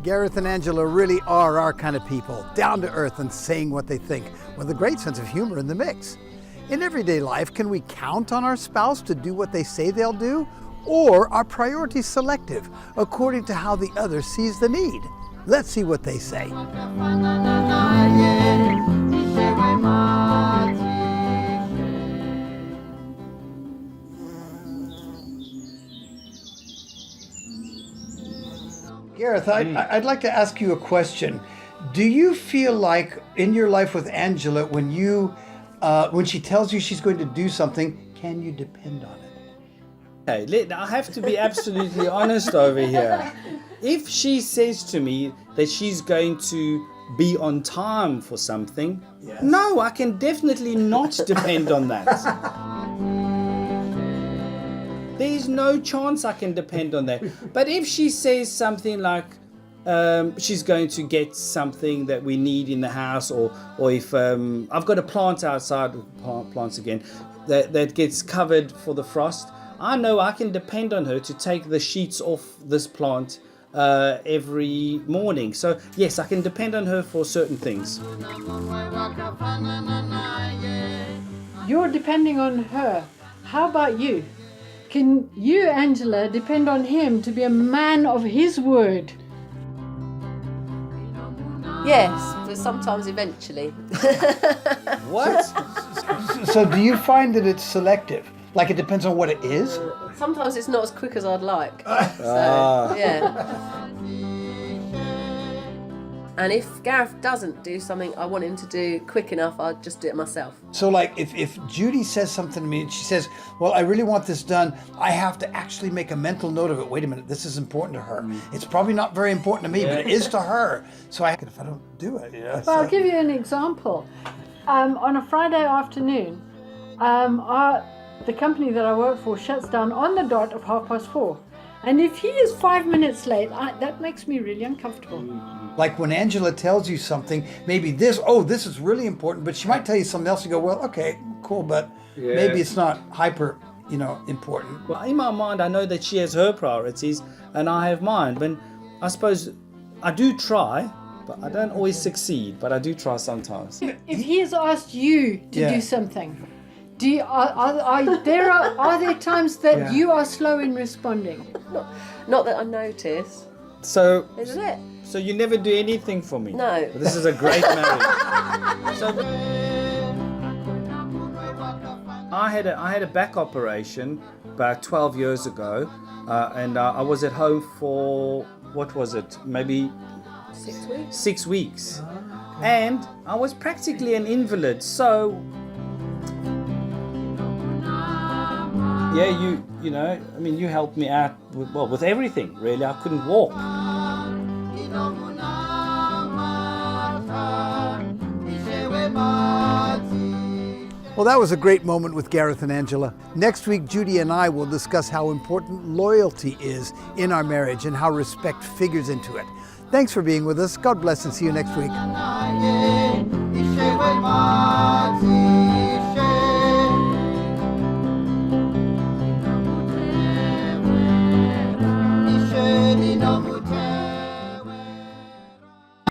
Gareth and Angela really are our kind of people, down to earth and saying what they think, with a great sense of humor in the mix. In everyday life, can we count on our spouse to do what they say they'll do? Or are priorities selective, according to how the other sees the need? Let's see what they say. Gareth, I'd like to ask you a question. Do you feel like in your life with Angela, when she tells you she's going to do something, can you depend on it? Okay, I have to be absolutely honest over here. If she says to me that she's going to be on time for something, Yes. no, I can definitely not depend on that. There's no chance I can depend on that. But if she says something like she's going to get something that we need in the house, or if I've got a plant outside, plants again, that gets covered for the frost, I know I can depend on her to take the sheets off this plant every morning. So yes, I can depend on her for certain things. You're depending on her. How about you? Can you, Angela, depend on him to be a man of his word? Yes, but sometimes eventually. What? So do you find that it's selective? Like it depends on what it is? Sometimes it's not as quick as I'd like. So, yeah. And if Gareth doesn't do something I want him to do quick enough, I'll just do it myself. So like if Judy says something to me and she says, well, I really want this done, I have to actually make a mental note of it. Wait a minute, this is important to her. It's probably not very important to me, but it is to her. So if I don't do it, Well, I'll give you an example. On a Friday afternoon, the company that I work for shuts down on the dot of 4:30. And if he is 5 minutes late, that makes me really uncomfortable. Like when Angela tells you something, maybe this is really important, but she might tell you something else and go, well, okay, cool, but maybe it's not hyper, important. Well, in my mind, I know that she has her priorities and I have mine. But I suppose I do try, but I don't always succeed, but I do try sometimes. If he has asked you to do something, are there times that you are slow in responding? Not that I notice. So, Isn't it? so you never do anything for me? No. But this is a great marriage. So, I had a back operation about 12 years ago, and I was at home for, what was it, maybe 6 weeks. 6 weeks. And I was practically an invalid, so yeah, you helped me out with everything, really. I couldn't walk. Well, that was a great moment with Gareth and Angela. Next week, Judy and I will discuss how important loyalty is in our marriage and how respect figures into it. Thanks for being with us. God bless and see you next week.